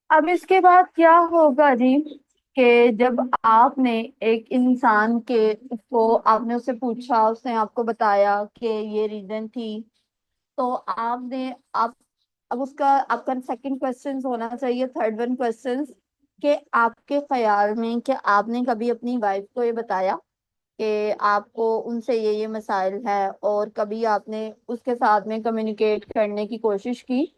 अब इसके बाद क्या होगा जी कि जब आपने एक इंसान के को आपने उससे पूछा, उसने आपको बताया कि ये रीजन थी, तो आपने आप अब उसका आपका सेकंड क्वेश्चन होना चाहिए, थर्ड वन क्वेश्चन, कि आपके ख्याल में कि आपने कभी अपनी वाइफ को ये बताया कि आपको उनसे ये मसाइल है, और कभी आपने उसके साथ में कम्युनिकेट करने की कोशिश की।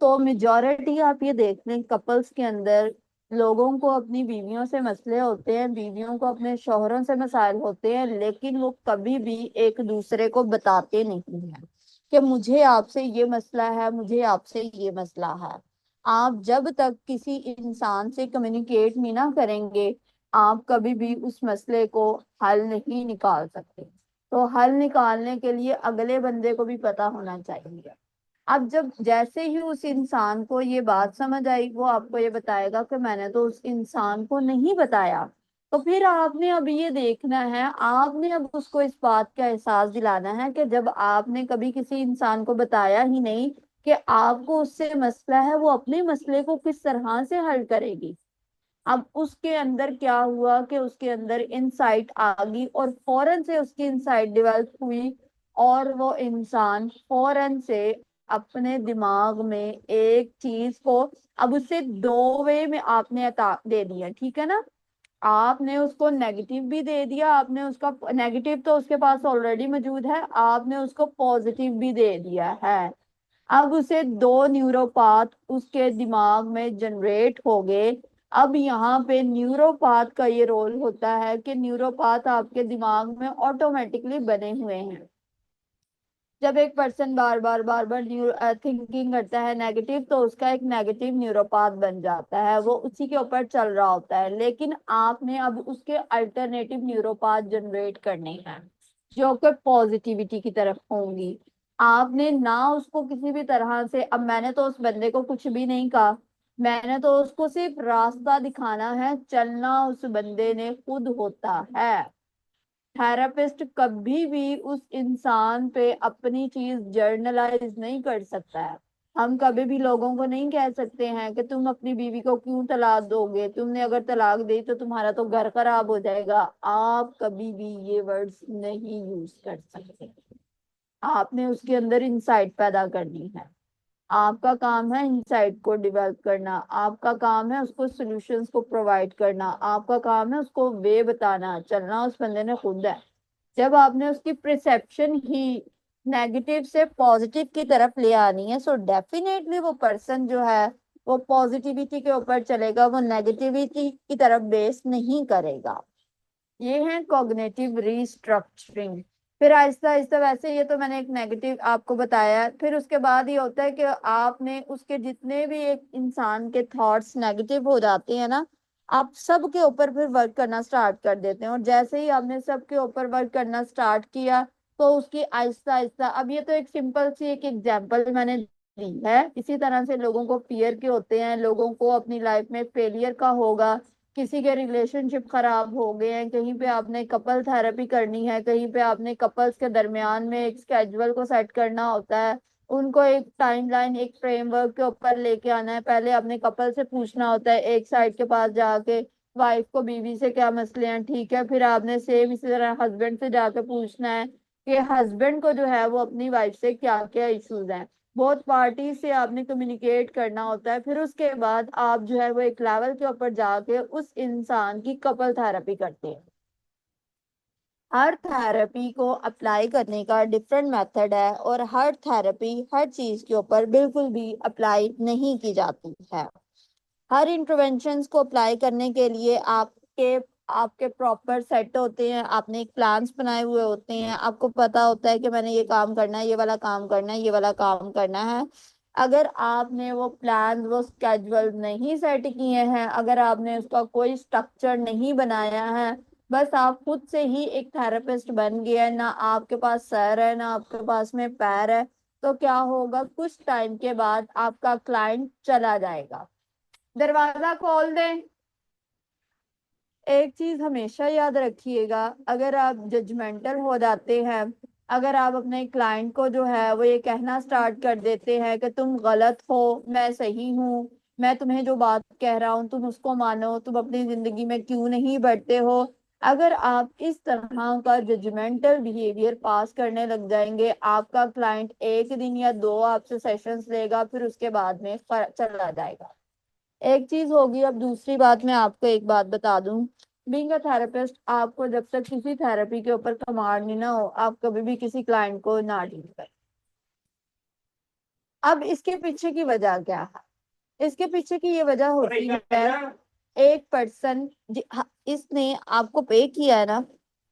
तो मेजॉरिटी आप ये देख लें कपल्स के अंदर, लोगों को अपनी बीवियों से मसले होते हैं, बीवियों को अपने शौहरों से मसाइल होते हैं, लेकिन वो कभी भी एक दूसरे को बताते नहीं हैं कि मुझे आपसे ये मसला है, मुझे आपसे ये मसला है। आप जब तक किसी इंसान से कम्युनिकेट नहीं ना करेंगे, आप कभी भी उस मसले को हल नहीं निकाल सकते। तो हल निकालने के लिए अगले बंदे को भी पता होना चाहिए। अब जब जैसे ही उस इंसान को ये बात समझ आई, वो आपको ये बताएगा कि मैंने तो उस इंसान को नहीं बताया। तो फिर आपने अब ये देखना है, आपने अब उसको इस बात का एहसास दिलाना है कि जब आपने कभी किसी इंसान को बताया ही नहीं कि आपको उससे मसला है, वो अपने मसले को किस तरह से हल करेगी। अब उसके अंदर क्या हुआ कि उसके अंदर इंसाइट आ गई, और फौरन से उसकी इंसाइट डेवलप हुई, और वो इंसान फौरन से अपने दिमाग में एक चीज को, अब उसे दो वे में आपने अता दे दिया, ठीक है ना। आपने उसको नेगेटिव भी दे दिया, आपने उसका नेगेटिव तो उसके पास ऑलरेडी मौजूद है, आपने उसको पॉजिटिव भी दे दिया है। अब उसे दो न्यूरोपाथ उसके दिमाग में जनरेट हो गए। अब यहाँ पे न्यूरोपाथ का ये रोल होता है कि न्यूरोपाथ आपके दिमाग में ऑटोमेटिकली बने हुए हैं। जब एक पर्सन बार बार थिंकिंग करता है नेगेटिव, तो उसका एक नेगेटिव न्यूरोपाथ बन जाता है, वो उसी के ऊपर चल रहा होता है। लेकिन आपने अब उसके अल्टरनेटिव न्यूरोपाथ जनरेट करने हैं, जो कि पॉजिटिविटी की तरफ होंगी। आपने ना उसको किसी भी तरह से, अब मैंने तो उस बंदे को कुछ भी नहीं कहा, मैंने तो उसको सिर्फ रास्ता दिखाना है, चलना उस बंदे ने खुद होता है। थेरापिस्ट कभी भी उस इंसान पे अपनी चीज जर्नलाइज नहीं कर सकता है। हम कभी भी लोगों को नहीं कह सकते हैं कि तुम अपनी बीवी को क्यों तलाक दोगे, तुमने अगर तलाक दी तो तुम्हारा तो घर खराब हो जाएगा। आप कभी भी ये वर्ड्स नहीं यूज कर सकते। आपने उसके अंदर इंसाइट पैदा करनी है। आपका काम है इंसाइट को डेवलप करना, आपका काम है उसको सॉल्यूशंस को प्रोवाइड करना, आपका काम है उसको वे बताना, चलना उस बंदे ने खुद है। जब आपने उसकी परसेप्शन ही नेगेटिव से पॉजिटिव की तरफ ले आनी है, सो डेफिनेटली वो पर्सन जो है वो पॉजिटिविटी के ऊपर चलेगा, वो नेगेटिविटी की तरफ बेस नहीं करेगा। ये है कॉग्निटिव रीस्ट्रक्चरिंग। फिर आहिस्ता आहिस्ता, वैसे ये तो मैंने एक नेगेटिव आपको बताया है, फिर उसके बाद ये होता है कि आपने उसके जितने भी एक इंसान के थॉट्स नेगेटिव हो जाते हैं ना, आप सबके ऊपर फिर वर्क करना स्टार्ट कर देते हैं। और जैसे ही आपने सबके ऊपर वर्क करना स्टार्ट किया, तो उसकी आहिस्ता आहिस्ता, अब ये तो एक सिंपल सी एक एग्जांपल मैंने दी है, इसी तरह से लोगों को फियर के होते हैं, लोगों को अपनी लाइफ में फेलियर का होगा, किसी के रिलेशनशिप खराब हो गए हैं, कहीं पे आपने कपल थेरेपी करनी है, कहीं पे आपने कपल्स के दरमियान में एक स्केड्यूल को सेट करना होता है, उनको एक टाइमलाइन एक फ्रेमवर्क के ऊपर लेके आना है। पहले आपने कपल से पूछना होता है, एक साइड के पास जाके वाइफ को बीवी से क्या मसले हैं, ठीक है, फिर आपने सेम इसी तरह हस्बैंड से जाके पूछना है कि हस्बैंड को जो है वो अपनी वाइफ से क्या क्या इश्यूज हैं। बहुत पार्टी से आपने कम्युनिकेट करना होता है। फिर उसके बाद आप जो है वो एक लेवल के ऊपर जाके उस इंसान की कपल थेरेपी करते हैं। हर थेरेपी को अप्लाई करने का डिफरेंट मेथड है, और हर थेरेपी हर चीज के ऊपर बिल्कुल भी अप्लाई नहीं की जाती है। हर इंटरवेंशंस को अप्लाई करने के लिए आपके आपके प्रॉपर सेट होते हैं, आपने एक प्लान्स बनाए हुए होते हैं, आपको पता होता है कि मैंने ये काम करना है, ये वाला काम करना है, ये वाला काम करना है। अगर आपने वो प्लान वो स्केड्यूल नहीं सेट किए हैं, अगर आपने उसका कोई स्ट्रक्चर नहीं बनाया है, बस आप खुद से ही एक थेरेपिस्ट बन गए हैं, ना आपके पास सर है ना आपके पास में पैर है, तो क्या होगा, कुछ टाइम के बाद आपका क्लाइंट चला जाएगा। दरवाजा खोल दें। एक चीज हमेशा याद रखिएगा, अगर आप जजमेंटल हो जाते हैं, अगर आप अपने क्लाइंट को जो है वो ये कहना स्टार्ट कर देते हैं कि तुम गलत हो, मैं सही हूँ, मैं तुम्हें जो बात कह रहा हूँ तुम उसको मानो, तुम अपनी जिंदगी में क्यों नहीं बढ़ते हो। अगर आप इस तरह का जजमेंटल बिहेवियर पास करने लग जाएंगे, आपका क्लाइंट एक दिन या दो आपसे सेशंस लेगा, फिर उसके बाद में चला जाएगा। एक चीज होगी। अब दूसरी बात, मैं आपको एक बात बता दूं, बीइंग अ थेरेपिस्ट, आपको जब तक किसी थेरेपी के ऊपर कमांड नहीं ना हो, आप कभी भी किसी क्लाइंट को ना डील करें। अब इसके पीछे की वजह क्या है? इसके पीछे की ये वजह होती है, एक पर्सन इसने आपको पे किया है ना,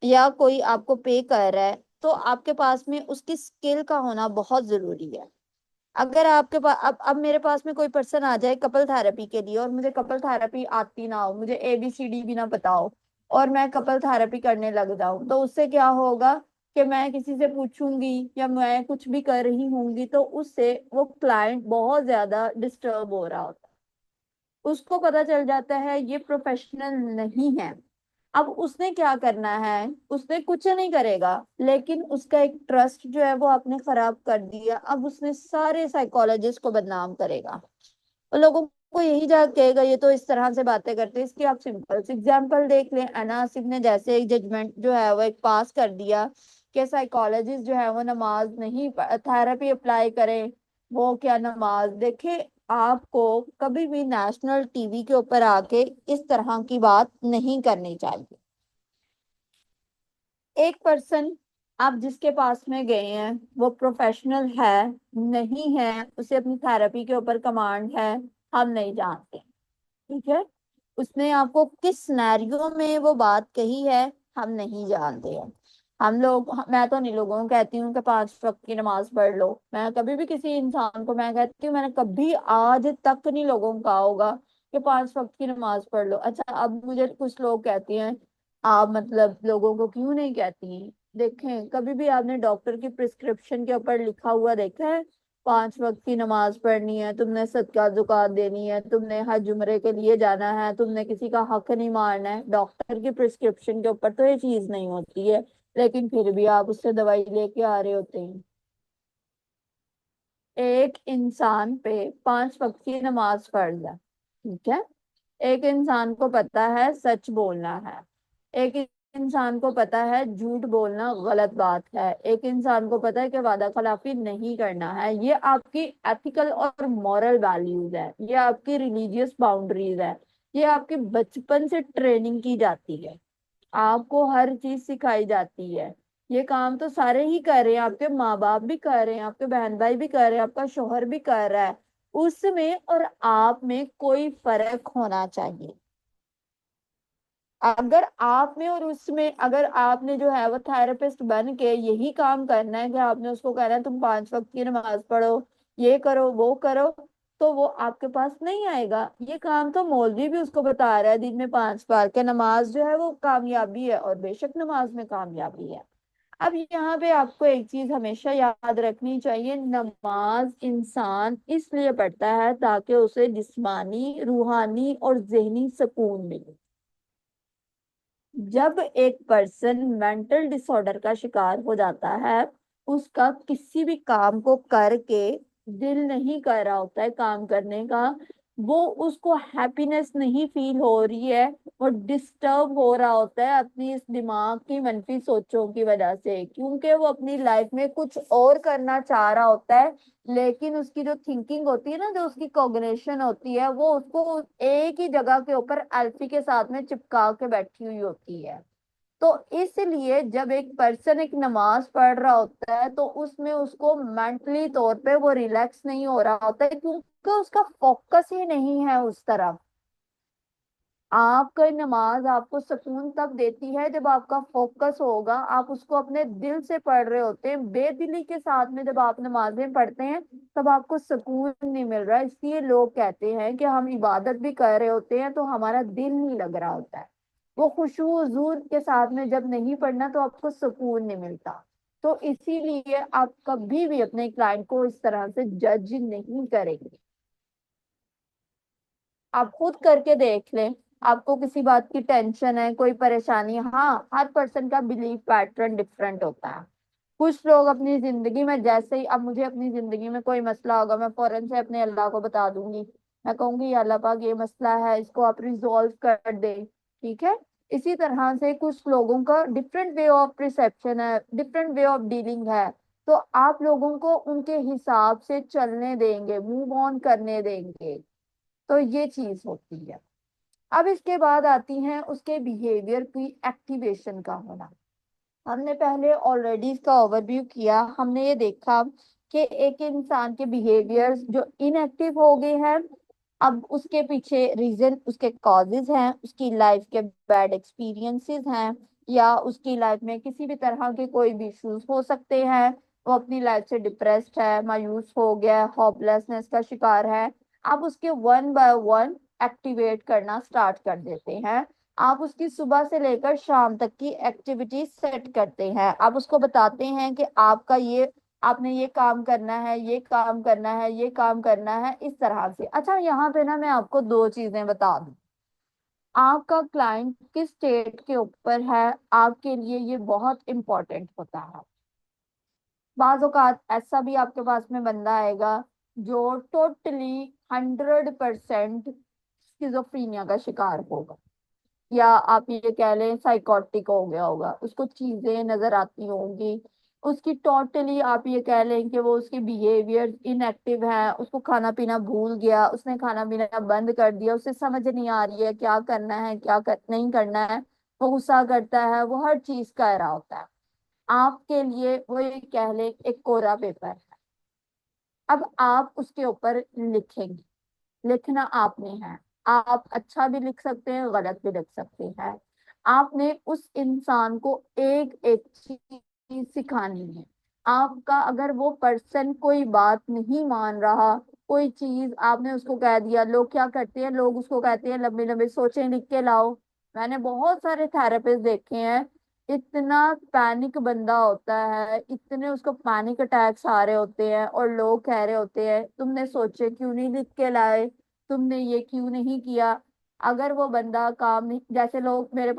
या कोई आपको पे कर रहा है, तो आपके पास में उसकी स्किल का होना बहुत जरूरी है। अगर आपके पास अब मेरे पास में कोई पर्सन आ जाए कपल थेरेपी के लिए, और मुझे कपल थेरेपी आती ना हो, मुझे ABCD भी ना पता हो, और मैं कपल थेरेपी करने लग जाऊं, तो उससे क्या होगा कि मैं किसी से पूछूंगी या मैं कुछ भी कर रही होंगी, तो उससे वो क्लाइंट बहुत ज्यादा डिस्टर्ब हो रहा होता है। उसको पता चल जाता है ये प्रोफेशनल नहीं है। अब उसने क्या करना है? उसने कुछ नहीं करेगा, लेकिन उसका एक ट्रस्ट जो है वो आपने खराब कर दिया। अब उसने सारे साइकोलॉजिस्ट को बदनाम करेगा, और लोगों को यही जा कहेगा ये तो इस तरह से बातें करते हैं। इसकी आप सिंपल से एग्जांपल देख लें, अनासिफ ने जैसे एक जजमेंट जो है वो एक पास कर दिया कि साइकोलॉजिस्ट जो है वो नमाज नहीं, थेरेपी अप्लाई करें, वो क्या नमाज देखे। आपको कभी भी नेशनल टीवी के ऊपर आके इस तरह की बात नहीं करनी चाहिए। एक पर्सन आप जिसके पास में गए हैं वो प्रोफेशनल है नहीं है, उसे अपनी थेरेपी के ऊपर कमांड है, हम नहीं जानते। ठीक है, उसने आपको किस सिनेरियो में वो बात कही है, हम नहीं जानते हैं। हम लोग, मैं तो नहीं लोगों को कहती हूँ कि 5 वक्त की नमाज पढ़ लो। मैं कभी भी किसी इंसान को मैं कहती हूँ, मैंने कभी आज तक नहीं लोगों को कहा होगा कि 5 वक्त की नमाज पढ़ लो। अच्छा, अब मुझे कुछ लोग कहते हैं आप मतलब लोगों को क्यों नहीं कहती। देखें, कभी भी आपने डॉक्टर की प्रिस्क्रिप्शन के ऊपर लिखा हुआ देखा है 5 वक्त की नमाज पढ़नी है, तुमने सदका जुकात देनी है, तुमने हज उम्रे के लिए जाना है, तुमने किसी का हक नहीं मारना है? डॉक्टर की प्रिस्क्रिप्शन के ऊपर तो ये चीज नहीं होती है, लेकिन फिर भी आप उससे दवाई लेके आ रहे होते हैं। एक इंसान पे 5 वक्त की नमाज फर्ज है। ठीक है, एक इंसान को पता है सच बोलना है, एक इंसान को पता है झूठ बोलना गलत बात है, एक इंसान को पता है कि वादा खिलाफी नहीं करना है। ये आपकी एथिकल और मॉरल वैल्यूज है, ये आपकी रिलीजियस बाउंड्रीज है, ये आपकी बचपन से ट्रेनिंग की जाती है, आपको हर चीज सिखाई जाती है। ये काम तो सारे ही कर रहे हैं, आपके माँ बाप भी कर रहे हैं, आपके बहन भाई भी कर रहे हैं, आपका शोहर भी कर रहा है। उसमें और आप में कोई फर्क होना चाहिए। अगर आप में और उसमें, अगर आपने जो है वो थेरेपिस्ट बन के यही काम करना है कि आपने उसको कहना है तुम 5 वक्त की नमाज पढ़ो, ये करो वो करो, तो वो आपके पास नहीं आएगा। ये काम तो मौलवी भी उसको बता रहा है दिन में 5 बार के नमाज जो है वो कामयाबी है, और बेशक नमाज में कामयाबी है। अब यहाँ पे आपको एक चीज हमेशा याद रखनी चाहिए, नमाज इंसान इसलिए पढ़ता है ताकि उसे जिस्मानी, रूहानी और जहनी सुकून मिले। जब एक पर्सन मेंटल डिसऑर्डर का शिकार हो जाता है, उसका किसी भी काम को करके दिल नहीं कर रहा होता है काम करने का, वो उसको हैप्पीनेस नहीं फील हो रही है, वो डिस्टर्ब हो रहा होता है अपनी इस दिमाग की मनफी सोचों की वजह से, क्योंकि वो अपनी लाइफ में कुछ और करना चाह रहा होता है, लेकिन उसकी जो थिंकिंग होती है ना, जो उसकी कॉग्निशन होती है, वो उसको एक ही जगह के ऊपर एल्फी के साथ में चिपका के बैठी हुई होती है। तो इसलिए जब एक पर्सन एक नमाज पढ़ रहा होता है, तो उसमें उसको मेंटली तौर पे वो रिलैक्स नहीं हो रहा होता है, क्योंकि उसका फोकस ही नहीं है उस तरफ। आपका नमाज आपको सुकून तब देती है जब आपका फोकस होगा, आप उसको अपने दिल से पढ़ रहे होते हैं, बेदिली के साथ में जब आप नमाजें पढ़ते हैं, तब आपको सुकून नहीं मिल रहा है। इसलिए लोग कहते हैं कि हम इबादत भी कर रहे होते हैं तो हमारा दिल नहीं लग रहा होता है। वो खुशू हुजूर के साथ में जब नहीं पढ़ना तो आपको सुकून नहीं मिलता। तो इसीलिए आप कभी भी अपने क्लाइंट को इस तरह से जज नहीं करेंगे। आप खुद करके देख लें, आपको किसी बात की टेंशन है, कोई परेशानी है, हाँ, हर पर्सन का बिलीफ पैटर्न डिफरेंट होता है। कुछ लोग अपनी जिंदगी में जैसे ही, अब मुझे अपनी जिंदगी में कोई मसला होगा मैं फौरन से अपने अल्लाह को बता दूंगी। मैं कहूंगी या अल्लाह पाक ये मसला है, इसको आप रिजॉल्व कर दे। ठीक है। इसी तरह से कुछ लोगों का डिफरेंट वे ऑफ रिसेप्शन है, डिफरेंट वे ऑफ डीलिंग है। तो आप लोगों को उनके हिसाब से चलने देंगे, मूव ऑन करने देंगे। तो ये चीज होती है। अब इसके बाद आती है उसके बिहेवियर की एक्टिवेशन का होना। हमने पहले ऑलरेडी इसका ओवरव्यू किया, हमने ये देखा कि एक इंसान के बिहेवियर्स जो इनएक्टिव हो गए हैं, अब उसके पीछे रीजन, उसके कॉजेज हैं, उसकी लाइफ के बैड एक्सपीरियंसेस हैं, या उसकी लाइफ में किसी भी तरह के कोई भी इश्यूज हो सकते हैं। वो अपनी लाइफ से डिप्रेस्ड है, मायूस हो गया, होपलेसनेस का शिकार है। आप उसके वन बाय वन एक्टिवेट करना स्टार्ट कर देते हैं। आप उसकी सुबह से लेकर शाम तक की एक्टिविटी सेट करते हैं। आप उसको बताते हैं कि आपका ये, आपने ये काम करना है, ये काम करना है, ये काम करना है, इस तरह से। अच्छा, यहाँ पे ना मैं आपको दो चीजें बता दूं। आपका क्लाइंट किस स्टेट के ऊपर है, आपके लिए ये बहुत इंपॉर्टेंट होता है। बाज औकात ऐसा भी आपके पास में बंदा आएगा जो टोटली 100% स्किज़ोफ्रेनिया का शिकार होगा, या आप ये कह लें साइकोटिक हो गया होगा, उसको चीजें नजर आती होंगी। उसकी टोटली आप ये कह लें कि वो उसके बिहेवियर इनएक्टिव है, उसको खाना पीना भूल गया, उसने खाना पीना बंद कर दिया, उसे समझ नहीं आ रही है क्या करना है, नहीं करना है। वो गुस्सा करता है, वो हर चीज कह रहा होता है। आपके लिए वो ये कह लें एक कोरा पेपर है। अब आप उसके ऊपर लिखेंगे। लिखना आपने है। आप अच्छा भी लिख सकते हैं, गलत भी लिख सकते हैं। आपने उस इंसान को एक एक चीज सिखानी है। आपका अगर वो पर्सन कोई बात नहीं मान रहा, कोई चीज आपने उसको कह दिया, लोग क्या करते हैं, लोग उसको कहते हैं लंबी लंबी सोचें लिख के लाओ। मैंने बहुत सारे थेरेपिस्ट देखे हैं, इतना पैनिक बंदा होता है, इतने उसको पैनिक अटैक्स आ रहे होते हैं, और लोग कह रहे होते हैं तुमने सोचे क्यों नहीं लिख के लाए, तुमने ये क्यों नहीं किया। अगर वो बंदा काम नहीं, जैसे लोग मेरे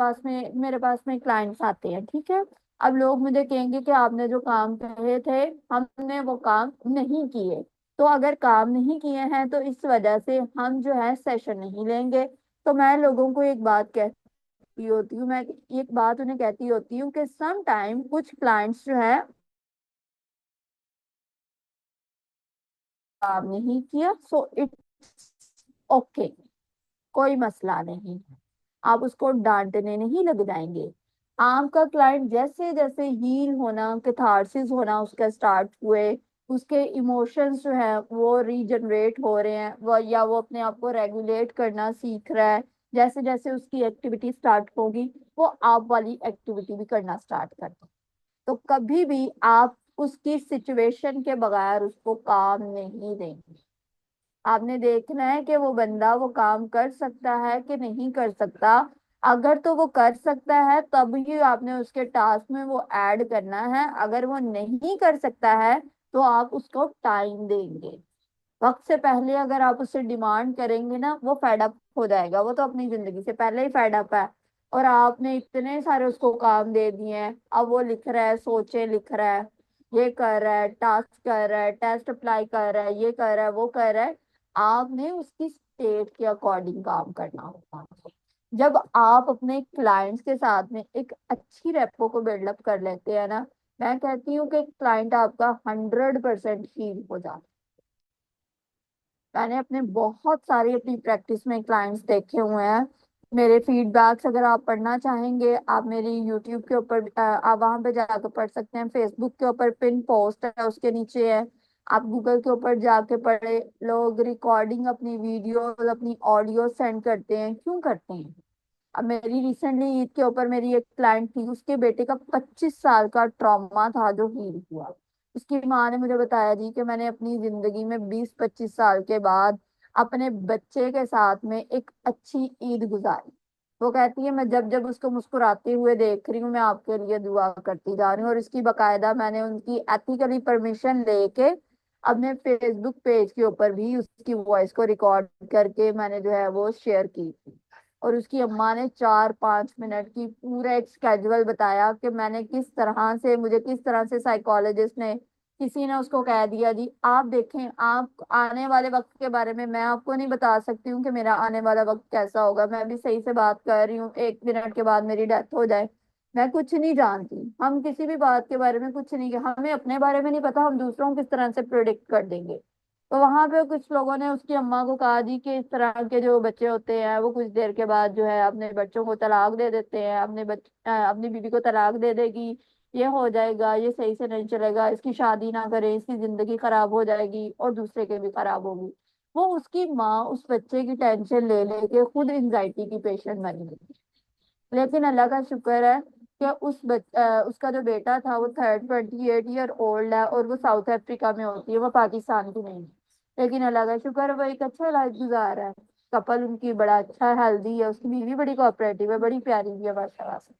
पास में क्लाइंट्स आते हैं, ठीक है। अब लोग मुझे कहेंगे कि आपने जो काम कहे थे, हमने वो काम नहीं किए। तो अगर काम नहीं किए हैं तो इस वजह से हम जो है सेशन नहीं लेंगे। तो मैं लोगों को एक बात कहती होती हूँ, मैं एक बात उन्हें कहती होती हूँ कि सम टाइम कुछ क्लाइंट्स जो है काम नहीं किया, सो इट्स ओके, कोई मसला नहीं है। आप उसको डांटने नहीं लग जाएंगे। आपका क्लाइंट जैसे जैसे हील होना, कैथारसिस होना उसका स्टार्ट हुए, उसके इमोशंस जो है वो रीजनरेट हो रहे हैं, वो या वो अपने आप को रेगुलेट करना सीख रहा है, जैसे जैसे उसकी एक्टिविटी स्टार्ट होगी, वो आप वाली एक्टिविटी भी करना स्टार्ट कर दे। तो कभी भी आप उसकी सिचुएशन के बगैर उसको काम नहीं देंगे। आपने देखना है कि वो बंदा वो काम कर सकता है कि नहीं कर सकता। अगर तो वो कर सकता है तब ही आपने उसके टास्क में वो ऐड करना है। अगर वो नहीं कर सकता है तो आप उसको टाइम देंगे। वक्त से पहले अगर आप उससे डिमांड करेंगे ना, वो फेड अप हो जाएगा, वो तो अपनी जिंदगी से पहले ही फेड अप है। और आपने इतने सारे उसको काम दे दिए हैं, अब वो लिख रहा है, सोचे लिख रहा है, ये कर रहा है, टास्क कर रहा है, टेस्ट अप्लाई कर रहा है, ये कर रहा है, वो कर रहा है। आपने उसकी स्टेट के अकॉर्डिंग काम करना होगा। जब आप अपने क्लाइंट्स के साथ में एक अच्छी रेपो को बिल्डअप कर लेते हैं ना, मैं कहती हूँ कि क्लाइंट आपका 100% हील हो जाता है। मैंने अपने बहुत सारी अपनी प्रैक्टिस में क्लाइंट्स देखे हुए हैं। मेरे फीडबैक्स अगर आप पढ़ना चाहेंगे, आप मेरी यूट्यूब के ऊपर आप वहां पे जाकर पढ़ सकते हैं, फेसबुक के ऊपर पिन पोस्ट है, उसके नीचे है। आप गूगल के ऊपर जाके पढ़े। लोग रिकॉर्डिंग अपनी वीडियो, अपनी ऑडियो सेंड करते हैं, क्यों करते हैं। अब मेरी रिसेंटली ईद के ऊपर मेरी एक क्लाइंट थी, उसके बेटे का 25 साल का ट्रॉमा था जो हील हुआ। उसकी माँ ने मुझे बताया जी कि मैंने अपनी जिंदगी में 20-25 साल के बाद अपने बच्चे के साथ में एक अच्छी ईद गुजारी। वो कहती है मैं जब जब उसको मुस्कुराते हुए देख रही हूँ, मैं आपके लिए दुआ करती जा रही हूँ। और इसकी बकायदा मैंने उनकी एथिकली परमिशन लेके अपने फेसबुक पेज के ऊपर भी उसकी वॉइस को रिकॉर्ड करके मैंने जो है वो शेयर की थी। और उसकी अम्मा ने 4-5 मिनट की पूरा एक स्केड्यूल बताया कि मैंने किस तरह से, मुझे किस तरह से साइकोलॉजिस्ट ने किसी ने उसको कह दिया जी आप देखें, आप आने वाले वक्त के बारे में मैं आपको नहीं बता सकती हूँ कि मेरा आने वाला वक्त कैसा होगा, मैं भी सही से बात कर रही हूँ, 1 मिनट के बाद मेरी डेथ हो जाए, मैं कुछ नहीं जानती। हम किसी भी बात के बारे में कुछ नहीं, हमें अपने बारे में नहीं पता, हम दूसरों को किस तरह से प्रिडिक्ट कर देंगे। तो वहां पे कुछ लोगों ने उसकी अम्मा को कहा जी कि इस तरह के जो बच्चे होते हैं वो कुछ देर के बाद जो है अपने बच्चों को तलाक दे देते हैं, अपनी बीवी को तलाक दे देगी, ये हो जाएगा, ये सही से नहीं चलेगा, इसकी शादी ना करें, इसकी जिंदगी खराब हो जाएगी और दूसरे के भी खराब होगी। वो उसकी माँ उस बच्चे की टेंशन ले लेके खुद एंजाइटी की पेशेंट बन गई। लेकिन अल्लाह का शुक्र है कि उसका जो बेटा था वो 28 ईयर ओल्ड है और वो साउथ अफ्रीका में होती है, वो पाकिस्तान की नहीं है। लेकिन अल्लाह का शुक्र है वो एक अच्छा लाइफ गुजार रहा है। कपल उनकी बड़ा अच्छा हेल्दी है, उसकी बीवी बड़ी कोऑपरेटिव है, बड़ी प्यारी भी है माशाल्लाह से।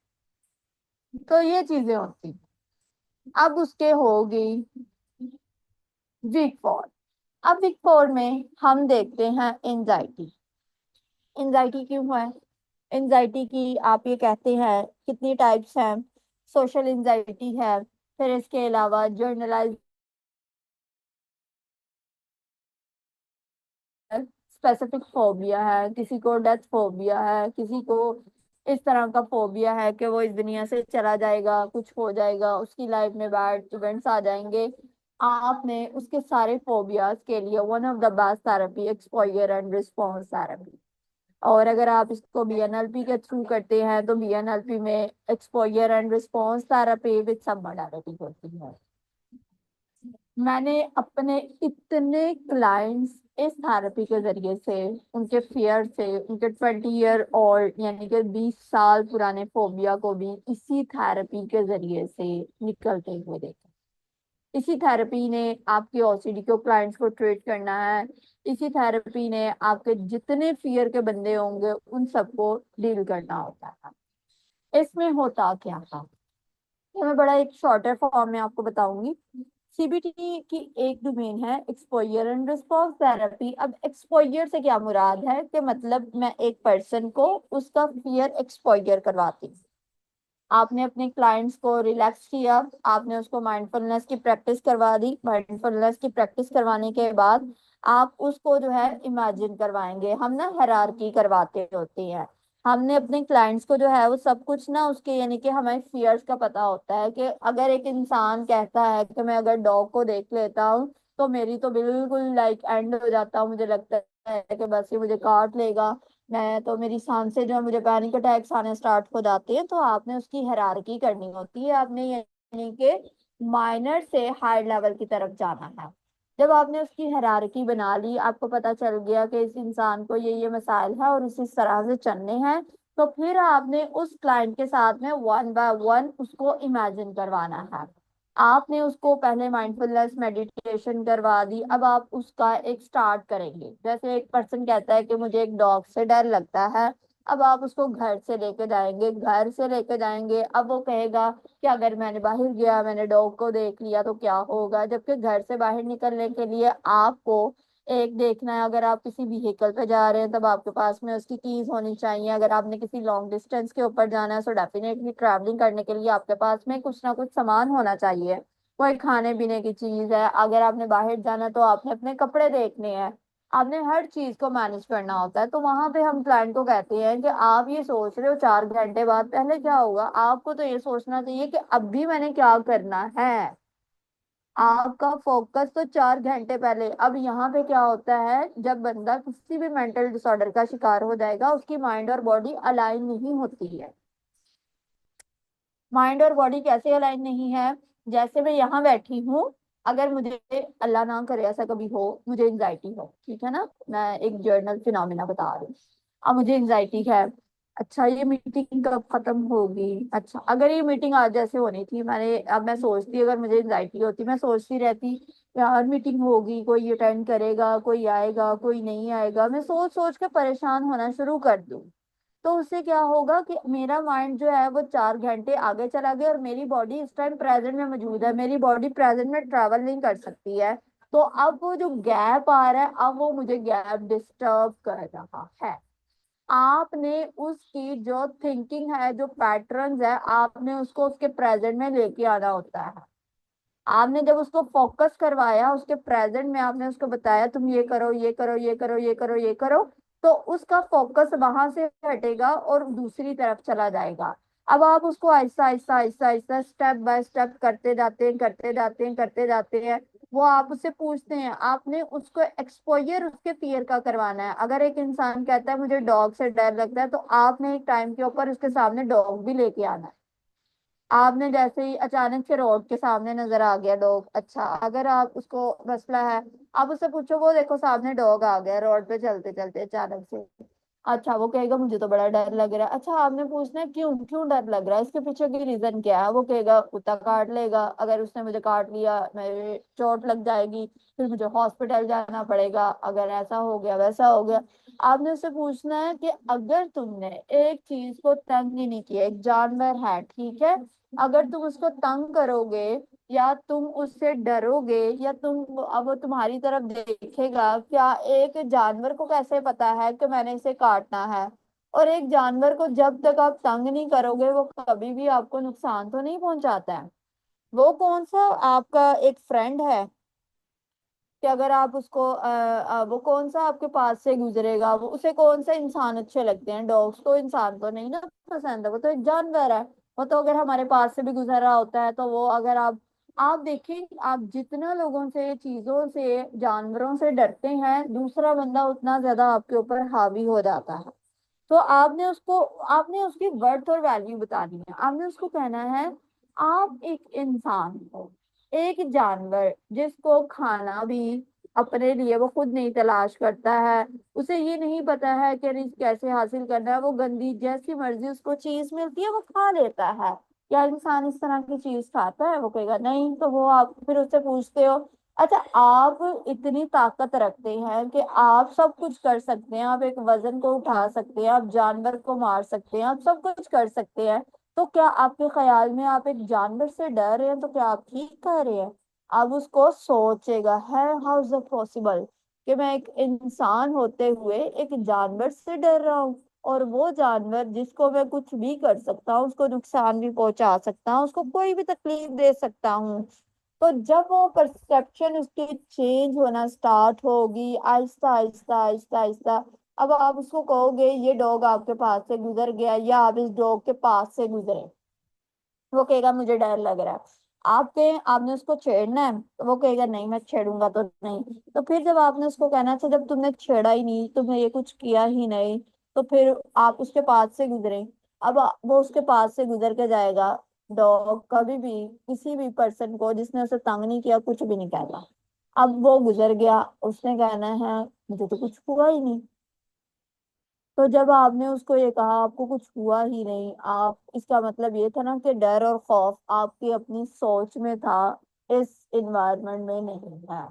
तो ये चीजें होती हैं। अब उसके होगी वीक फोर। अब वीक फोर में हम देखते हैं एंजाइटी। एंजाइटी क्यों है? एंजाइटी की आप ये कहते हैं कितनी टाइप्स हैं? सोशल एंजाइटी है, फिर इसके अलावा जर्नलाइज स्पेसिफिक फोबिया है, किसी को डेथ फोबिया है, किसी को इस तरह का फोबिया है कि वो इस दुनिया से चला जाएगा, कुछ हो जाएगा, उसकी लाइफ में बैड इवेंट्स आ जाएंगे। आपने उसके सारे फोबियाज के लिए one of the best therapy exposure and response therapy. और अगर आप इसको बीएनएलपी के थ्रू करते हैं तो बीएनएलपी में exposure and response therapy with सब मॉडलिटी होती है। मैंने अपने इतने क्लाइंट्स इस थेरेपी के जरिए से, उनके फियर से, उनके 20 ईयर और यानी कि 20 साल पुराने फोबिया को भी इसी थेरेपी के जरिए से निकलते हुए देखा। इसी थेरेपी ने आपके ओसीडी को क्लाइंट्स को ट्रीट करना है। इसी थेरेपी ने आपके जितने फियर के बंदे होंगे उन सबको डील करना होता है। इसमें होता क्या था, ये मैं बड़ा एक शॉर्टर फॉर्म में आपको बताऊंगी। सीबीटी की एक डोमेन है एक्सपोजर एंड रिस्पॉन्स थेरेपी। अब एक्सपोजर से क्या मुराद है कि मतलब मैं एक पर्सन को उसका फियर एक्सपोजर करवाती हूँ। आपने अपने क्लाइंट्स को रिलैक्स किया, आपने उसको माइंडफुलनेस की प्रैक्टिस करवा दी, माइंडफुलनेस की प्रैक्टिस करवाने के बाद आप उसको जो है इमेजिन करवाएंगे। हम ना हायरार्की करवाते होते हैं। हमने अपने क्लाइंट्स को जो है वो सब कुछ ना उसके यानी कि हमें फियर्स का पता होता है कि अगर एक इंसान कहता है कि मैं अगर डॉग को देख लेता हूँ तो मेरी तो बिल्कुल लाइक एंड हो जाता हूँ, मुझे लगता है कि बस ये मुझे काट लेगा, मैं तो मेरी सांसें जो है मुझे पैनिक अटैक्स आने स्टार्ट हो जाते हैं। तो आपने उसकी हायरार्की करनी होती है, आपने यानी कि माइनर से हाई लेवल की तरफ जाना है। जब आपने उसकी हायरार्की बना ली, आपको पता चल गया कि इस इंसान को ये मसाइल है और इसी तरह से चलने हैं, तो फिर आपने उस क्लाइंट के साथ में वन बाय वन उसको इमेजिन करवाना है। आपने उसको पहले माइंडफुलनेस मेडिटेशन करवा दी, अब आप उसका एक स्टार्ट करेंगे। जैसे एक पर्सन कहता है कि मुझे एक डॉग से डर लगता है, अब आप उसको घर से लेके जाएंगे, घर से लेके जाएंगे, अब वो कहेगा कि अगर मैंने बाहर गया, मैंने डॉग को देख लिया तो क्या होगा। जबकि घर से बाहर निकलने के लिए आपको एक देखना है, अगर आप किसी व्हीकल पे जा रहे हैं तब आपके पास में उसकी कीज होनी चाहिए। अगर आपने किसी लॉन्ग डिस्टेंस के ऊपर जाना है तो डेफिनेटली ट्रैवलिंग करने के लिए आपके पास में कुछ ना कुछ सामान होना चाहिए, कोई खाने पीने की चीज है। अगर आपने बाहर जाना है तो आपने अपने कपड़े देखने हैं, आपने हर चीज को मैनेज करना होता है। तो वहां पे हम क्लाइंट को कहते हैं कि आप ये सोच रहे हो 4 घंटे बाद पहले क्या होगा, आपको तो ये सोचना चाहिए कि अब भी मैंने क्या करना है। आपका फोकस तो 4 घंटे पहले। अब यहाँ पे क्या होता है, जब बंदा किसी भी मेंटल डिसऑर्डर का शिकार हो जाएगा उसकी माइंड और बॉडी अलाइन नहीं होती है। माइंड और बॉडी कैसे अलाइन नहीं है? जैसे मैं यहाँ बैठी हूँ, अगर मुझे अल्लाह ना करे ऐसा कभी हो, मुझे एंजाइटी हो, ठीक है ना, मैं एक जर्नल फिनोमिना बता रही हूँ। अब मुझे एंजाइटी है, अच्छा ये मीटिंग कब खत्म होगी, अच्छा अगर ये मीटिंग आज जैसे होनी थी, अब मैं सोचती, अगर मुझे एंजाइटी होती मैं सोचती रहती यार मीटिंग होगी, कोई अटेंड करेगा, कोई आएगा, कोई नहीं आएगा, मैं सोच सोच के परेशान होना शुरू कर दूँ। तो उससे क्या होगा कि मेरा माइंड जो है वो 4 घंटे आगे चला गया और मेरी बॉडी इस टाइम प्रेजेंट में मौजूद है, मेरी बॉडी प्रेजेंट में ट्रैवल नहीं कर सकती है। तो अब वो जो गैप आ रहा है, अब वो मुझे गैप डिस्टर्ब कर रहा है। आपने उसकी जो थिंकिंग है, जो पैटर्न्स है, आपने उसको उसके प्रेजेंट में लेके आना होता है। आपने जब उसको फोकस करवाया, उसके प्रेजेंट में आपने उसको बताया तुम ये करो, ये करो, ये करो, ये करो, ये करो, तो उसका फोकस वहां से हटेगा और दूसरी तरफ चला जाएगा। अब आप उसको Aahista Aahista Aahista Aahista step by step करते जाते हैं, करते जाते हैं, करते जाते हैं। वो आप उससे पूछते हैं, आपने उसको एक्सपोजर उसके फियर का करवाना है। अगर एक इंसान कहता है मुझे डॉग से डर लगता है, तो आपने एक टाइम के ऊपर उसके सामने डॉग भी लेके आना है। आपने जैसे ही अचानक से रोड के सामने नजर आ गया डॉग, अच्छा अगर आप उसको मसला है, आप उससे पूछो, वो देखो सामने डॉग आ गया रोड पे चलते चलते अचानक से, अच्छा वो कहेगा मुझे तो बड़ा डर लग रहा है। अच्छा आपने पूछना है क्यों क्यों डर लग रहा है, इसके पीछे की रीजन क्या है, वो कहेगा कुत्ता काट लेगा, अगर उसने मुझे काट लिया मेरे चोट लग जाएगी, फिर मुझे हॉस्पिटल जाना पड़ेगा, अगर ऐसा हो गया वैसा हो गया। आपने उससे पूछना है कि अगर तुमने एक चीज को तंग ही नहीं किया, एक जानवर है ठीक है, अगर तुम उसको तंग करोगे या तुम उससे डरोगे या तुम, अब वो तुम्हारी तरफ देखेगा, क्या एक जानवर को कैसे पता है कि मैंने इसे काटना है? और एक जानवर को जब तक आप तंग नहीं करोगे वो कभी भी आपको नुकसान तो नहीं पहुंचाता है। वो कौन सा आपका एक फ्रेंड है कि अगर आप उसको वो कौन सा आपके पास से गुजरेगा, वो उसे कौन सा इंसान अच्छे लगते हैं? डॉग्स तो इंसान तो नहीं ना पसंद है, वो तो एक जानवर है। वो तो अगर हमारे पास से भी गुजर रहा होता है तो वो, अगर आप देखें, आप जितना लोगों से, चीजों से, जानवरों से डरते हैं, दूसरा बंदा उतना ज्यादा आपके ऊपर हावी हो जाता है। तो आपने उसकी वर्थ और वैल्यू बतानी है। आपने उसको कहना है आप एक इंसान हो, एक जानवर जिसको खाना भी अपने लिए वो खुद नहीं तलाश करता है, उसे ये नहीं पता है कि रिस्क कैसे हासिल करना है, वो गंदी जैसी मर्जी उसको चीज मिलती है वो खा लेता है। क्या इंसान इस तरह की चीज खाता है? वो कहेगा नहीं। तो वो आप फिर उससे पूछते हो, अच्छा आप इतनी ताकत रखते हैं कि आप सब कुछ कर सकते हैं, आप एक वजन को उठा सकते हैं, आप जानवर को मार सकते हैं, आप सब कुछ कर सकते हैं, तो क्या आपके ख्याल में आप एक जानवर से डर रहे हैं? तो क्या आप ठीक कह रहे हैं? अब उसको सोचेगा है, हाउ इज इट पॉसिबल कि मैं एक इंसान होते हुए एक जानवर से डर रहा हूँ, और वो जानवर जिसको मैं कुछ भी कर सकता हूँ, उसको नुकसान भी पहुंचा सकता हूँ, उसको कोई भी तकलीफ दे सकता हूँ। तो जब वो परसेप्शन उसकी चेंज होना स्टार्ट होगी, आहिस्ता आहिस्ता आहिस्ता आहिस्ता, अब आप उसको कहोगे ये डॉग आपके पास से गुजर गया या आप इस डॉग के पास से गुजरे, वो कहेगा मुझे डर लग रहा है। आपने उसको छेड़ना है तो वो कहेगा नहीं मैं छेड़ूंगा तो नहीं। तो फिर जब आपने उसको कहना था, जब तुमने छेड़ा ही नहीं, तुमने ये कुछ किया ही नहीं, तो फिर आप उसके पास से गुजरे। अब वो उसके पास से गुजर के जाएगा। डॉग कभी भी किसी भी पर्सन को जिसने उसे तंग नहीं किया कुछ भी नहीं कहता। अब वो गुजर गया, उसने कहना है मुझे तो कुछ हुआ ही नहीं। तो जब आपने उसको ये कहा आपको कुछ हुआ ही नहीं, आप, इसका मतलब ये था ना कि डर और खौफ आपकी अपनी सोच में था, इस इन्वायरमेंट में नहीं है।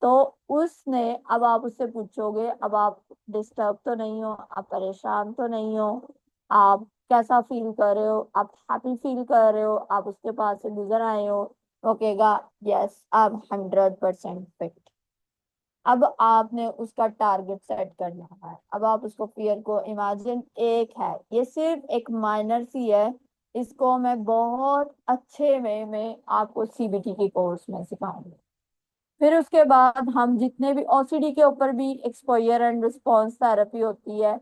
तो उसने, अब आप उससे पूछोगे, अब आप डिस्टर्ब तो नहीं हो, आप परेशान तो नहीं हो, आप कैसा फील कर रहे हो, आप हैप्पी फील कर रहे हो, आप उसके पास से गुजर आए हो? वो कहेगा यस आई एम 100% फिट। अब आपने उसका टारगेट सेट करना है। अब आप उसको फियर को इमेजिन, एक है, ये सिर्फ एक माइनर सी है, इसको मैं बहुत अच्छे वे में आपको सीबीटी के कोर्स में सिखाऊंगी। फिर उसके बाद हम जितने भी ओसीडी के ऊपर भी एक्सपोजर एंड रिस्पॉन्स थेरेपी होती है,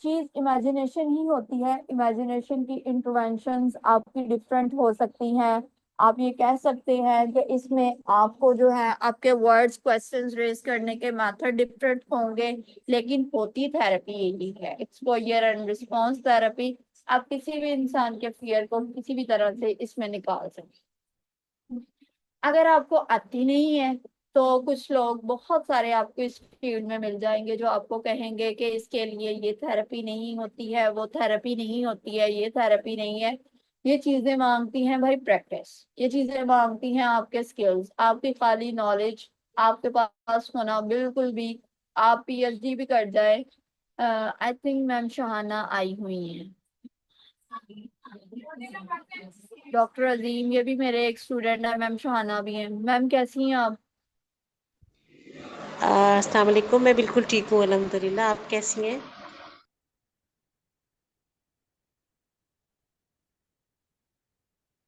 चीज इमेजिनेशन ही होती है। इमेजिनेशन की इंटरवेंशंस आपकी डिफरेंट हो सकती हैं। आप ये कह सकते हैं कि इसमें आपको जो है आपके वर्ड्स, क्वेश्चंस रेज करने के मेथड डिफरेंट होंगे, लेकिन होती थेरेपी यही है, एक्सपोजर एंड रिस्पॉन्स थेरेपी। आप किसी भी इंसान के फियर को किसी भी तरह से इसमें निकाल सकते हैं। अगर आपको आती नहीं है तो कुछ लोग, बहुत सारे आपको इस फील्ड में मिल जाएंगे जो आपको कहेंगे कि इसके लिए ये थेरेपी नहीं होती है, वो थेरेपी नहीं होती है, ये थेरेपी नहीं है। ये चीजें मांगती हैं भाई प्रैक्टिस, ये चीजें मांगती हैं आपके स्किल्स, आपकी खाली नॉलेज आपके पास होना बिल्कुल भी। आप पीएचडी भी कर जाए, आई थिंक मैम शहाना आई हुई हैं, डॉक्टर अजीम, ये भी मेरे एक स्टूडेंट है, मैम शहाना भी हैं। मैम कैसी हैं आप? अस्सलाम वालेकुम। मैं बिल्कुल ठीक हूँ अल्हम्दुलिल्लाह। आप कैसी हैं?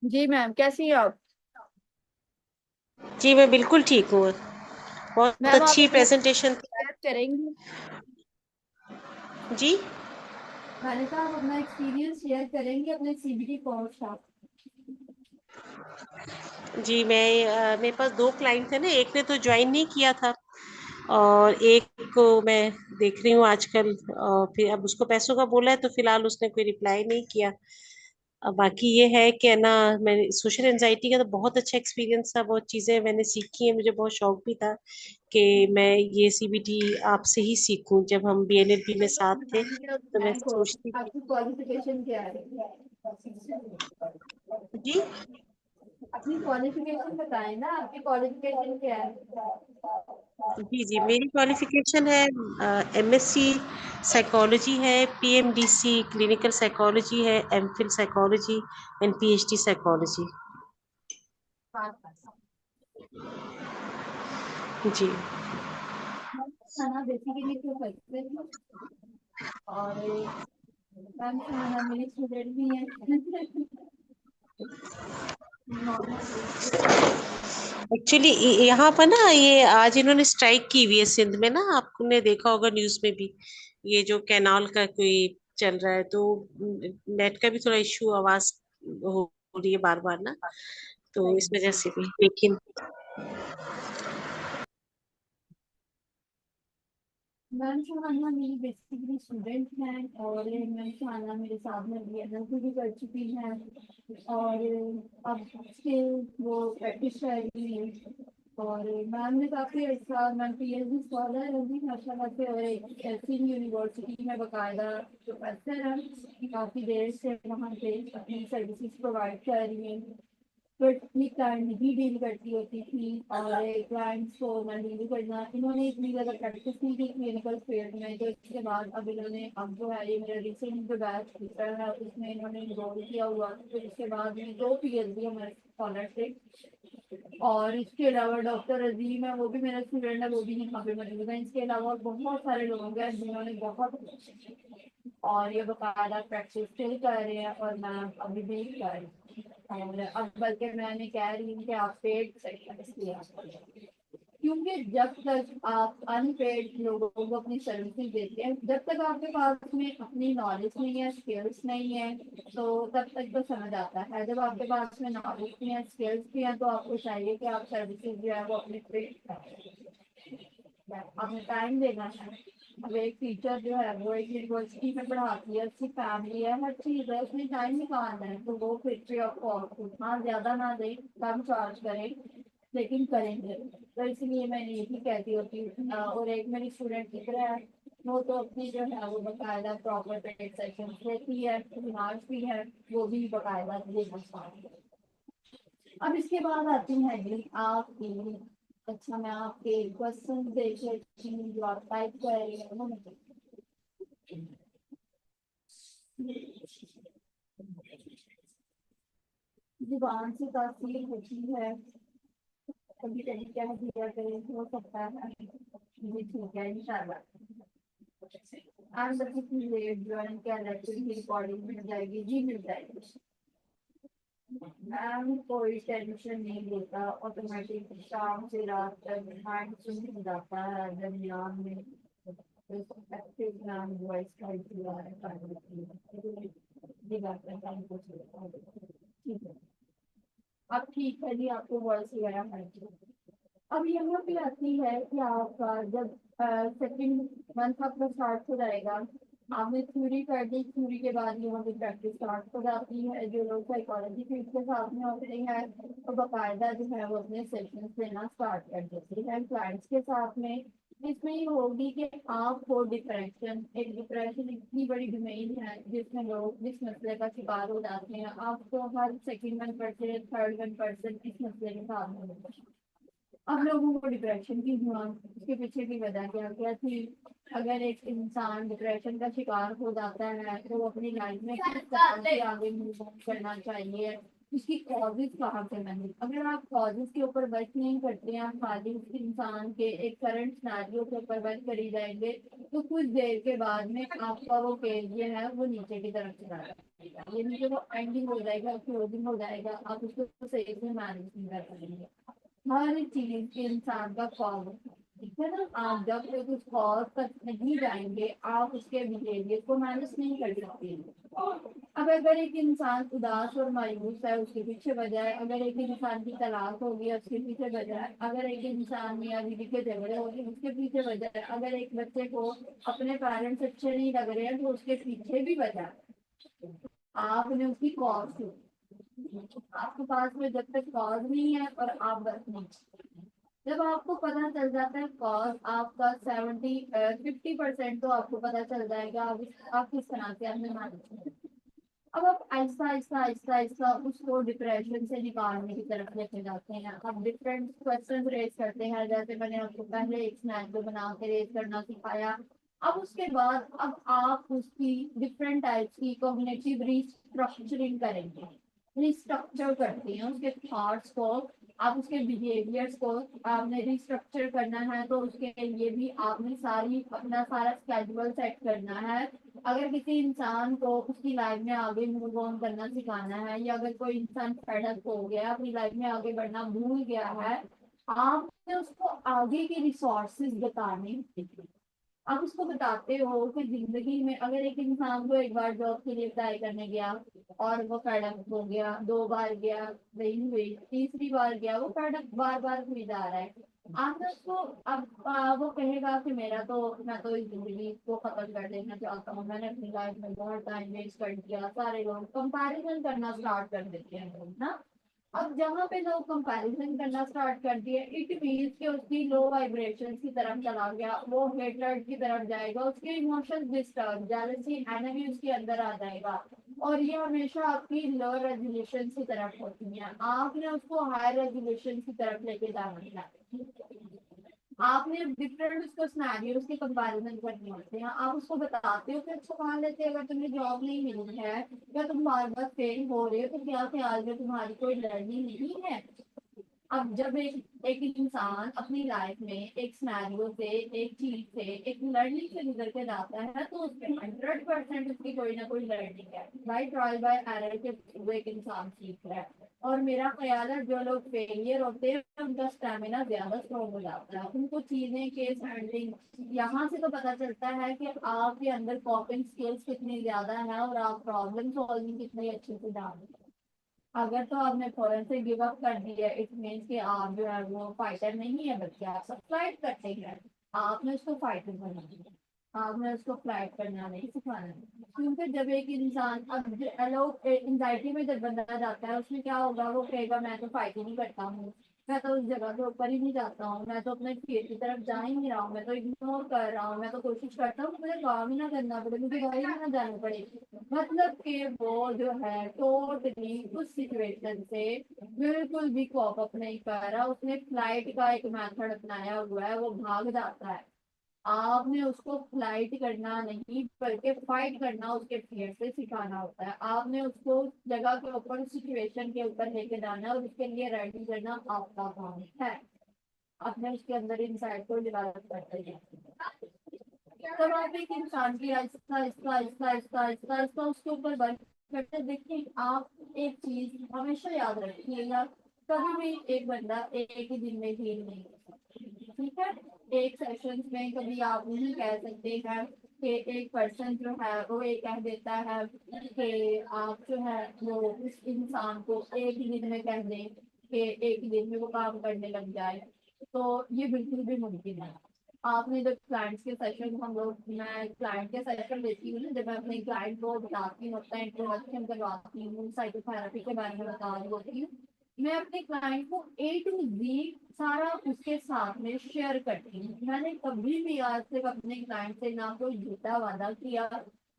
जी मैम कैसी हैं आप? जी मैं बिल्कुल ठीक हूँ। बहुत मैम आप अच्छी अपना प्रेजेंटेशन थी। शेयर करेंगी? जी। मैंने कहा आप अपना एक्सपीरियंस शेयर करेंगे अपने सीबीटी कोर्स का। जी मैं मेरे पास दो क्लाइंट थे ना, एक ने तो ज्वाइन नहीं किया था और एक को मैं देख रही हूँ आजकल। फिर अब उसको पैसों का बोला है तो फिलहाल उसने कोई रिप्लाई नहीं किया। अब बाकी ये है कि ना, मैंने सोशल एंजाइटी का तो बहुत अच्छा एक्सपीरियंस था, बहुत चीजें मैंने सीखी हैं, मुझे बहुत शौक भी था कि मैं ये सीबीटी आपसे ही सीखूं। जब हम बीएलएलबी में चलो साथ थे बताइए तो मैं आपको सोचती थी। आपकी क्वालिफिकेशन क्या है? जी। अपनी क्वालिफिकेशन बताएं ना, आपकी क्वालिफिकेशन क्या है? जी जी मेरी क्वालिफिकेशन है एमएससी साइकोलॉजी है, पीएमडीसी क्लिनिकल साइकोलॉजी है, MPhil psychology and PhD psychology. जी। खाना बेसिकली क्यों करते हैं? और मैम खाना मेरी स्टूडेंट भी है। एक्चुअली यहाँ पर ना, ये आज इन्होंने स्ट्राइक की हुई है सिंध में ना, आपने देखा होगा न्यूज में भी। ये जो कैनाल का कोई चल रहा है तो नेट का भी थोड़ा इशू, आवाज हो रही है बार बार ना, तो इस वजह से भी। लेकिन मैम सुहाना मेरी बेसिकली स्टूडेंट हैं और मैम सुहाना मेरे साथ में बीएससी भी कर चुकी हैं और अब स्किल वो प्रैक्टिस कर रही है। और मैम ने काफ़ी अच्छा, मैम पीएचडी स्कॉलर है भी माशाल्लाह से, और एक ऐसी यूनिवर्सिटी में बाकायदा प्रोफेसर है, काफ़ी देर से वहाँ पे अपनी सर्विसेज प्रोवाइड कर रही हैं। बट ये क्लाइंट भी डील करती होती थी और क्लाइंट्स को मैं डील करना, इन्होंने इतनी ज़्यादा प्रैक्टिस की थी क्लिनिकल फील्ड में, तो इसके बाद अब इन्होंने, अब जो है ये मेरा रिसेंट जो बैच है उसमें इन्होंने इनरोल किया हुआ, तो इसके बाद में दो पीएचडी हमारे स्कॉलर थे। और इसके अलावा डॉक्टर अजीम है, वो भी मेरा स्टूडेंट है, वो भी यहाँ पे मौजूद है। इसके अलावा बहुत सारे लोग हैं जिन्होंने बहुत, और ये बकायदा प्रैक्टिस स्टिल कर रहे हैं और मैं अभी भी कर रही हूँ। और अब बल्कि मैंने कह रही हूँ कि आप पेड सेक्शन किया करें। क्योंकि जब तक आप अनपेड लोगों को अपनी सर्विसेज देते हैं, जब तक आपके पास में अपनी नॉलेज नहीं है, स्किल्स नहीं है, तो तब तक तो समझ आता है। जब आपके पास में नॉलेज नहीं है, स्किल्स भी हैं, तो आपको चाहिए कि आप सर्विसेज जो है वो अपने पे अपने टाइम देना है। अब एक टीचर जो है वो एक यूनिवर्सिटी में पढ़ाती है, उसकी फैमिली है, हर चीज़ है, उसने टाइम निकालना है, तो वो फिर फ्री ऑफ कॉस्ट उतना ज़्यादा ना दें, कम चार्ज करें, लेकिन करेंगे। तो इसलिए मैं यही कहती होती हूँ। और एक मेरी स्टूडेंट की तरह है, वो तो अपनी जो है वो बाकायदा प्रॉपर पेड सेशन लेती है, रिमार्क्स भी है, वो भी बाकायदा देना चाहती है। अब इसके बाद आती है जी आपकी, अच्छा मैं आपके क्वेश्चन देख लेती हूँ जो आप टाइप कर रहे हैं वो मुझे जुबान से तासीर होती है, कभी कभी कह दिया करे, हो सकता है जी ठीक है इंशाल्लाह। आज बस इतनी लेट ज्वाइन क्या लेक्चर की रिकॉर्डिंग मिल जाएगी? जी मिल जाएगी। मैम कोई टेंशन नहीं लेता, ऑटोमेटिक शाम से रात तक माइंड सुन जाता है दरमियान में। एक्टिव नाम वॉइस का किया है, ये बात है टाइम को ठीक है। अब ठीक है जी, आपको वॉइस वगैरह है। अब यहाँ पे आती है कि आपका जब सेकंड मंथ आपका स्टार्ट हो जाएगा, आपने थ्योरी कर दी, थ्योरी के बाद यहाँ पे प्रैक्टिस स्टार्ट हो जाती है। जो लोग साइकोलॉजी फील्ड के साथ में होते हैं तो बाकायदा जो है वो अपने सेशंस लेना स्टार्ट कर देते हैं क्लाइंट्स के साथ में। इसमें ये होगी कि आपको डिप्रेशन, एक डिप्रेशन इतनी बड़ी डोमेन है जिसमें लोग जिस मसले का शिकार हो जाते हैं, आपको हर सेकंड 1% थर्ड 1% इस मसले के साथ में होगा। अब लोगों को डिप्रेशन की हुआ, उसके पीछे की वजह क्या क्या थी? अगर एक इंसान डिप्रेशन का शिकार हो जाता है तो वो अपनी लाइफ में किस तरह से आगे मूव ऑन करना चाहिए, उसकी कॉजेज कहाँ से बनी? अगर आप कॉजेज के ऊपर वर्क नहीं करते हैं, आप खाली उस इंसान के एक करंट सिनेरियो के ऊपर वर्क करी जाएंगे, तो कुछ देर के बाद में आपका वो पेज जो है वो नीचे की तरफ चला जाएगा, यानी कि वो एंडिंग हो जाएगा, क्लोजिंग हो जाएगा, आप उसको सही से मैनेज नहीं कर पाएंगे। हर चीज के इंसान का कॉज होता है, ठीक है ना। आप जब तक उस कॉज तक नहीं जाएंगे आप उसके बिहेवियर को मैनेज नहीं कर सकते। अब अगर एक इंसान उदास और मायूस है उसके पीछे वजह है, अगर एक इंसान की तलाक हो गई उसके पीछे वजह है, अगर एक इंसान मियाँ बीवी के झगड़े हो गए उसके पीछे वजह है, अगर एक बच्चे को अपने पेरेंट्स अच्छे नहीं लग रहे हैं तो उसके पीछे भी वजह है। आपने उसकी कॉज, आपके पास में जब तक कॉज नहीं है और आप बस नहीं, जब आपको पता चल जाता है कॉज आपका 50% तो आपको पता चल जाएगा आप किस तरह से अपने मैनेज। अब आप आहिस्ता आहिस्ता आहिस्ता आहिस्ता उसको डिप्रेशन से निकालने की तरफ लेके जाते हैं। आप डिफरेंट क्वेश्चन रेज करते हैं, जैसे मैंने आपको पहले एक सिनेरियो बना के रेज करना सिखाया। अब उसके बाद अब आप उसकी डिफरेंट टाइप्स की कॉग्निटिव रिस्ट्रक्चरिंग करेंगे। रिस्ट्रक्चर करते हैं उसके थॉट्स को, आप उसके बिहेवियर्स को आपने रिस्ट्रक्चर करना है तो उसके लिए भी आपने सारी अपना सारा स्केड्यूल सेट करना है। अगर किसी इंसान को उसकी लाइफ में आगे मूव ऑन करना सिखाना है, या अगर कोई इंसान फेड अप हो गया अपनी लाइफ में आगे बढ़ना भूल गया है, आपने उसको आगे के रिसोर्सेज बताने, आप उसको बताते हो कि जिंदगी में अगर एक इंसान को एक बार जॉब के लिए अप्लाई करने गया और वो फेड अप हो गया, 2 बार गया नहीं हुई, तीसरी बार गया वो फेड अप बार बार हुई जा रहा है, आपने उसको अब वो कहेगा कि मेरा तो मैं तो इस जिंदगी को खत्म कर देना चाहता हूँ, मैंने अपनी लाइफ में बहुत टाइम वेस्ट कर दिया। सारे लोग कंपैरिजन करना स्टार्ट कर देते हैं लोग ना। अब जहाँ पे लोग कंपैरिजन करना स्टार्ट कर दिए इट मीन्स कि उसकी लो वाइब्रेशन की तरफ चला गया, वो हेटरेट की तरफ जाएगा, उसके इमोशंस डिस्टर्ब जेलसी एनवी उसके अंदर आ जाएगा। और ये हमेशा आपकी लो रेजोल्यूशन की तरफ होती है, आपने उसको हाई रेजोल्यूशन की तरफ लेके जाना है। आपने डिफरेंट उसको सिनेरियोस के कंपैरिजन करने होते हैं, आप उसको बताते हो कि अच्छा मान लेते अगर तुम्हें जॉब नहीं मिली है या तुम बार बार फेल हो रहे हो तो क्या ख्याल में तुम्हारी कोई लर्निंग नहीं है। अब जब एक एक इंसान अपनी लाइफ में एक सिनेरियो से, एक चीज से, एक लर्निंग से गुजर के जाता है तो उसमें 100% उसकी कोई ना कोई लर्निंग है। बाई ट्रायल बाय एरर के थ्रू एक इंसान सीख रहा है। और मेरा ख्याल है जो लोग फेलियर होते हैं उनका स्टेमिना ज्यादा स्ट्रॉन्ग हो जाता है, उनको चीजें केस हैंडलिंग यहाँ से तो पता चलता है कि आपके अंदर कॉपिंग स्किल्स कितनी ज्यादा है और आप प्रॉब्लम सॉल्विंग कितनी अच्छे से जानते हैं। अगर तो आपने फौरन से गिव अप कर दिया इट मीन्स कि आप जो है वो फाइटर नहीं है बल्कि आप सब फ्लाइट करते हैं। आपने उसको फाइटर बनाना है, आपने उसको फ्लाइट करना नहीं सिखाना है। क्योंकि जब एक इंसान अब लोग एंजाइटी में जब बंदा जाता है उसमें क्या होगा, वो कहेगा मैं तो फाइट ही नहीं करता हूँ, मैं तो उस जगह के ऊपर ही नहीं जाता हूँ, मैं तो अपने खेत की तरफ जा ही नहीं रहा हूँ, मैं तो इग्नोर कर रहा हूँ, मैं तो कोशिश करता हूँ कि मुझे काम ही ना करना पड़े, मुझे घर ही ना जाना पड़े। मतलब कि वो जो है टोटली उस सिचुएशन से बिल्कुल भी कॉप अप नहीं कर रहा, उसने फ्लाइट का एक मेथड अपनाया हुआ है, वो भाग जाता है। आपने उसको फ्लाइट करना नहीं बल्कि फाइट करना उसके फियर से सिखाना होता है। आपने उसको उस जगह के ऊपर सिचुएशन के ऊपर लेके जाना है और उसके लिए रेडी करना आपका काम है। आपने उसके अंदर इंसाइट को डेवलप करते हैं। तब आप एक इंसान की आहिस्ता आहिस्ता आहिस्ता आहिस्ता आहिस्ता आहिस्ता उसके ऊपर वर्क करते देखिए। आप एक चीज हमेशा याद रखिएगा, कभी भी एक बंदा एक ही दिन में हील नहीं हो सकता, ठीक है। एक सेशन में कभी आप नहीं कह सकते हैं कि एक पर्सन जो है वो ये कह देता है कि आप जो है वो उस इंसान को एक ही दिन में कह दें कि एक ही दिन में वो काम करने लग जाए, तो ये बिल्कुल भी मुमकिन है। आपने जब क्लाइंट्स के सेशन हम लोग मैं क्लाइंट के सेशन लेती हूँ ना, जब मैं अपने क्लाइंट को बताती हूँ अपना इंट्रोडक्शन करवाती हूँ साइकोथेरेपी के बारे में बता रही होती हूँ, मैं अपने क्लाइंट को A to Z सारा उसके साथ में शेयर करती हूँ। मैंने कभी भी आज तक अपने क्लाइंट से ना कोई झूठा वादा किया,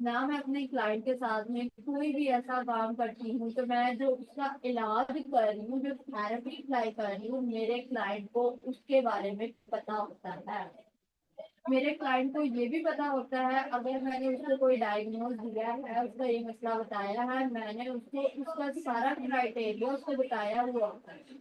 ना मैं अपने क्लाइंट के साथ में कोई भी ऐसा काम करती हूँ तो मैं जो उसका इलाज कर रही हूँ, जो थेरेपी अप्लाई कर रही हूँ, मेरे क्लाइंट को उसके बारे में पता होता है। मेरे क्लाइंट को ये भी पता होता है अगर मैंने उसको कोई डायग्नोज दिया है, उसका ये मसला बताया है, मैंने उसको उसका सारा क्राइटेरिया उसको बताया हुआ होता है।